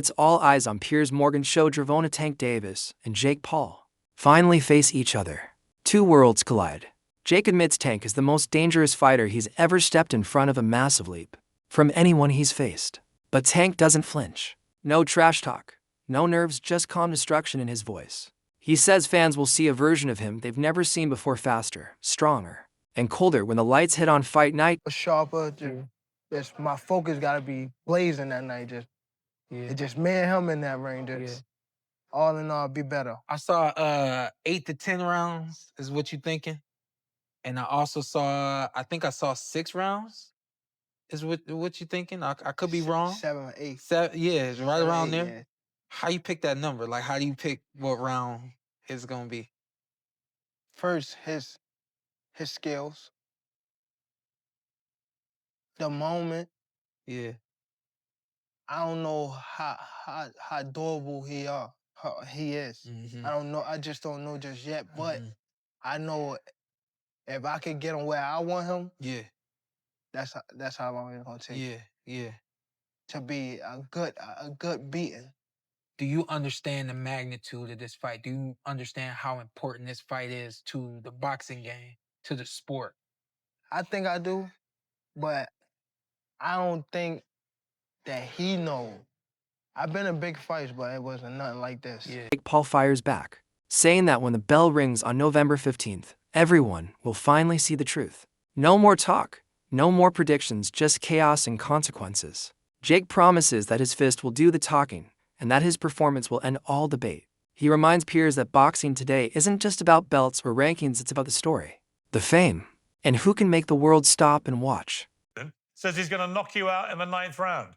It's all eyes on Piers Morgan show Gervonta Tank Davis and Jake Paul finally face each other. Two worlds collide. Jake admits Tank is the most dangerous fighter he's ever stepped in front of a massive leap from anyone he's faced. But Tank doesn't flinch. No trash talk, no nerves, just calm destruction in his voice. He says fans will see a version of him they've never seen before, faster, stronger, and colder when the lights hit on fight night. Sharper, just my focus gotta be blazing that night. It's just me and him in that ring. All in all, be better. I saw 8 to 10 rounds is what you thinking, and I also saw I think I saw 6 rounds is what you thinking. I could be wrong. 7 or 8. Yeah, it's right 7 or around 8, there. yeah. How you pick that number? Like, how do you pick what round it's gonna be? First, his skills, the moment. Yeah. I don't know how durable he is. Mhm. I don't know. I just don't know just yet. But I know if I can get him where I want him, Yeah. that's how long it's gonna take. Yeah. Yeah. To be a good beating. Do you understand the magnitude of this fight? Do you understand how important this fight is to the boxing game, to the sport? I think I do, but I don't think that he knows. I've been in big fights, but it wasn't nothing like this. Yeah. Jake Paul fires back, saying that when the bell rings on November 15th, everyone will finally see the truth. No more talk, no more predictions, just chaos and consequences. Jake promises that his fist will do the talking and that his performance will end all debate. He reminds Piers that boxing today isn't just about belts or rankings, it's about the story, the fame, and who can make the world stop and watch. Says he's going to knock you out in the 9th round.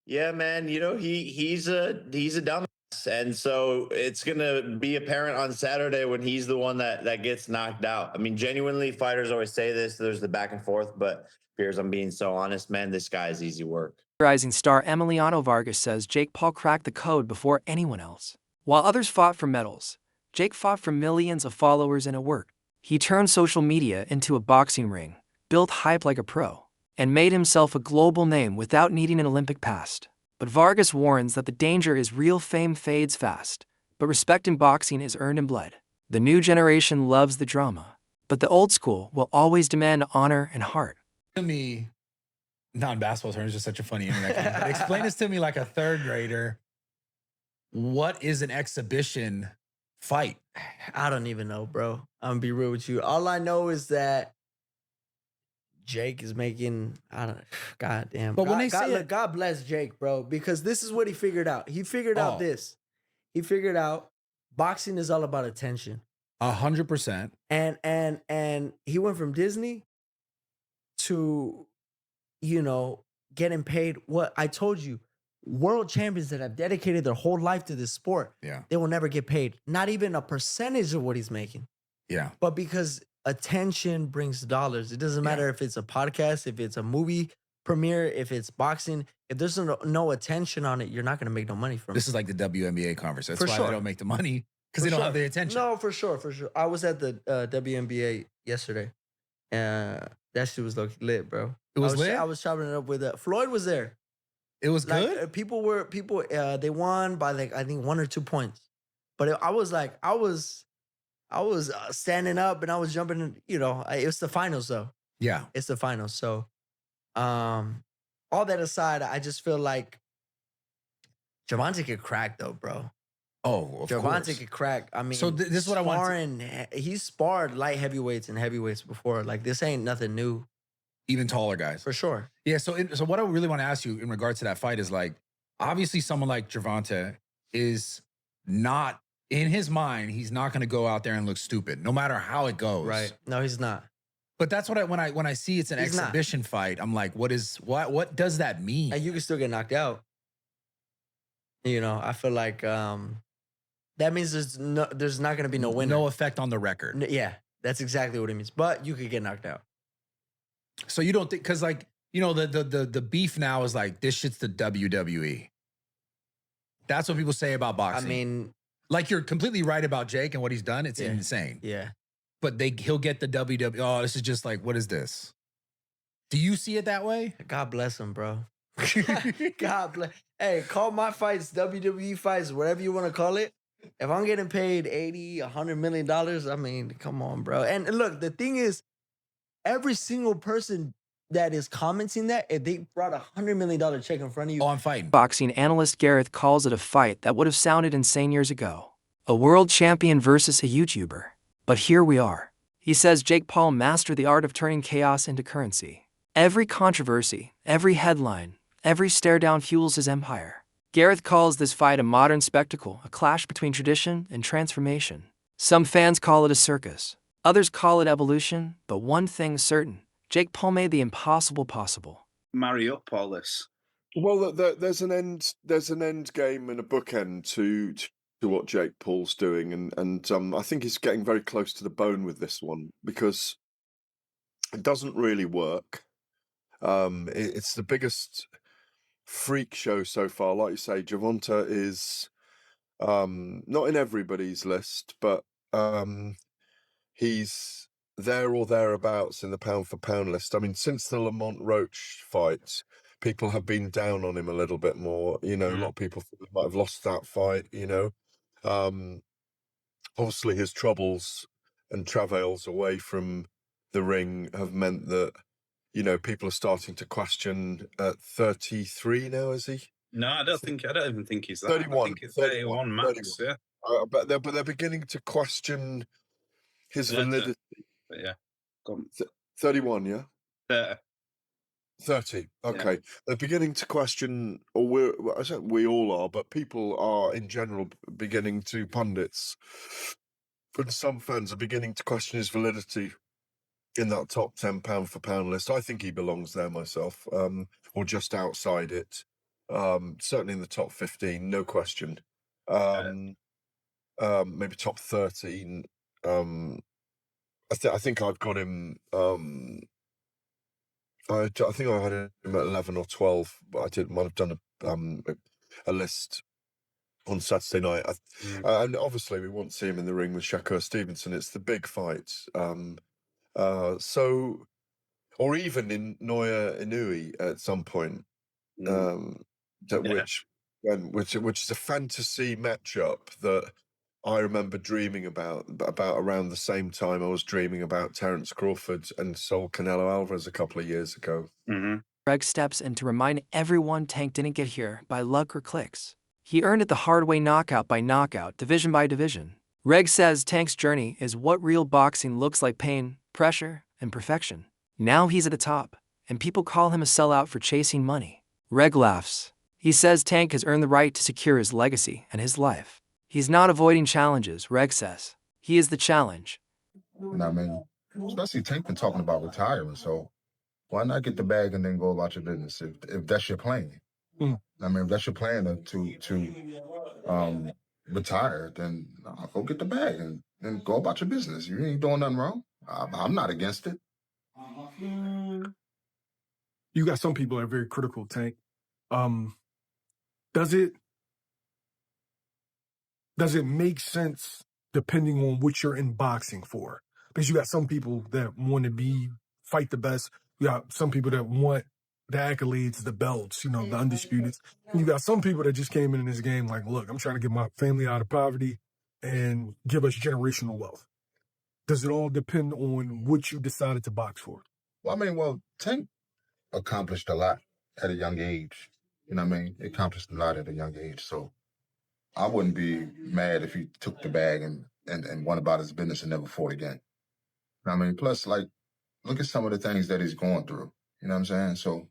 Yeah, man. You know, he's a dumbass. And so it's going to be apparent on Saturday when he's the one that gets knocked out. I mean, genuinely, fighters always say this. There's the back and forth. But Piers, I'm being so honest, man, this guy is easy work. Rising star Emiliano Vargas says Jake Paul cracked the code before anyone else. While others fought for medals, Jake fought for millions of followers, and it worked. He turned social media into a boxing ring, built hype like a pro, and made himself a global name without needing an Olympic past. But Vargas warns that the danger is real. Fame fades fast, but respect in boxing is earned in blood. The new generation loves the drama, but the old school will always demand honor and heart. To me, not in basketball terms, just such a funny internet comment. But explain this to me like a third grader. What is an exhibition fight? I don't even know, bro. I'm gonna be real with you. All I know is that Jake is making, I don't, goddamn. But when they say look, God bless Jake, bro, because this is what he figured out. He figured out this. He figured out boxing is all about attention. 100%. And he went from Disney to, you know, getting paid. What I told you, world champions that have dedicated their whole life to this sport, Yeah. they will never get paid. Not even a percentage of what he's making. Yeah. But because attention brings dollars. It doesn't matter if it's a podcast, if it's a movie premiere, if it's boxing. If there's no attention on it, you're not going to make no money from it. This is like the WNBA conference. That's For why sure. they don't make the money, because they don't have the attention. No, for sure. I was at the WNBA yesterday. That shit was lit, bro. It was lit? I was chopping it up with Floyd was there. It was Like, good? people, they won by like, I think 1 or 2 points. But I was standing up and I was jumping, and, you know, it's the finals though. Yeah. It's the finals. So, all that aside, I just feel like Gervonta could crack though, bro. Oh, of Gervonta course. could crack. I mean, So this is what I want He's sparred light heavyweights and heavyweights before. Like, this ain't nothing new. Even taller guys. For sure. Yeah, so what I really want to ask you in regards to that fight is, like, obviously someone like Gervonta is not, in his mind, he's not going to go out there and look stupid, no matter how it goes. Right. No, he's not. But that's what when I see it's an He's not. exhibition fight, I'm like, what does that mean? And you can still get knocked out. You know, I feel like that means there's not going to be no winner. No effect on the record. Yeah, that's exactly what it means. But you could get knocked out. So you don't think, because, like, you know, the beef now is like, this shit's the WWE. That's what people say about boxing. I mean, like, you're completely right about Jake and what he's done. It's insane. Yeah. But he'll get the WWE. Oh, this is just like, what is this? Do you see it that way? God bless him, bro. God bless. Hey, call my fights WWE fights, whatever you want to call it. If I'm getting paid 80, $100 million, I mean, come on, bro. And look, the thing is, every single person that is commenting that, if they brought $100 million check in front of you, Oh, I'm fighting. Boxing analyst Gareth calls it a fight that would have sounded insane years ago. A world champion versus a YouTuber. But here we are. He says Jake Paul mastered the art of turning chaos into currency. Every controversy, every headline, every stare down fuels his empire. Gareth calls this fight a modern spectacle, a clash between tradition and transformation. Some fans call it a circus. Others call it evolution, but one thing's certain. Jake Paul made the impossible possible. Marry up all this. Well, there's an end game and a bookend to what Jake Paul's doing, and I think he's getting very close to the bone with this one because it doesn't really work. It's the biggest freak show so far. Like you say, Gervonta is not in everybody's list, but he's there or thereabouts in the pound for pound list. I mean, since the Lamont Roach fight, people have been down on him a little bit more. You know, a lot of people might have lost that fight. You know, obviously his troubles and travails away from the ring have meant that, you know, people are starting to question at 33 now, is he? No, I don't even think he's that. 31. I think it's 31 max, 31. yeah. But they're beginning to question his validity. But yeah. Go on. 31, yeah? 30. Okay. Yeah. They're beginning to question, or I say we all are, but people are in general beginning to, pundits and some fans are beginning to question his validity in that top 10 pound for pound list. I think he belongs there myself, or just outside it. Certainly in the top 15, no question. Maybe top 13. I think I've got him. I think I had him at 11 or 12, but might have done a list on Saturday night. And obviously, we want to see him in the ring with Shakur Stevenson. It's the big fight. So, or even in Naoya Inoue at some point, which is a fantasy matchup that I remember dreaming about around the same time I was dreaming about Terence Crawford and Saul Canelo Alvarez a couple of years ago. Greg steps in to remind everyone Tank didn't get here by luck or clicks. He earned it the hard way, knockout by knockout, division by division. Reg says Tank's journey is what real boxing looks like: pain, pressure, and perfection. Now he's at the top, and people call him a sellout for chasing money. Reg laughs. He says Tank has earned the right to secure his legacy and his life. He's not avoiding challenges, Reg says. He is the challenge. I mean, especially Tank been talking about retiring, so why not get the bag and then go about your business if that's your plan? I mean, if that's your plan to retire, then go get the bag and then go about your business. You ain't doing nothing wrong. I'm not against it. You got some people that are very critical, Tank. Does it make sense depending on what you're in boxing for? Because you got some people that want to fight the best. You got some people that want the accolades, the belts, the undisputed. And you got some people that just came in this game like, look, I'm trying to get my family out of poverty and give us generational wealth. Does it all depend on what you decided to box for? Well, Tank accomplished a lot at a young age. You know what I mean? He accomplished a lot at a young age, so I wouldn't be mad if he took the bag and went about his business and never fought again. I mean, plus, look at some of the things that he's going through. You know what I'm saying? So,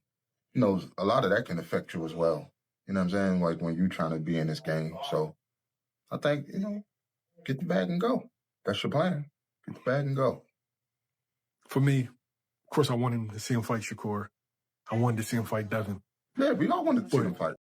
a lot of that can affect you as well. You know what I'm saying? Like when you're trying to be in this game. So, I think, get the bag and go. That's your plan. Get the bag and go. For me, of course, I wanted to see him fight Shakur. I wanted to see him fight Devin. Yeah, we all wanted to see him fight.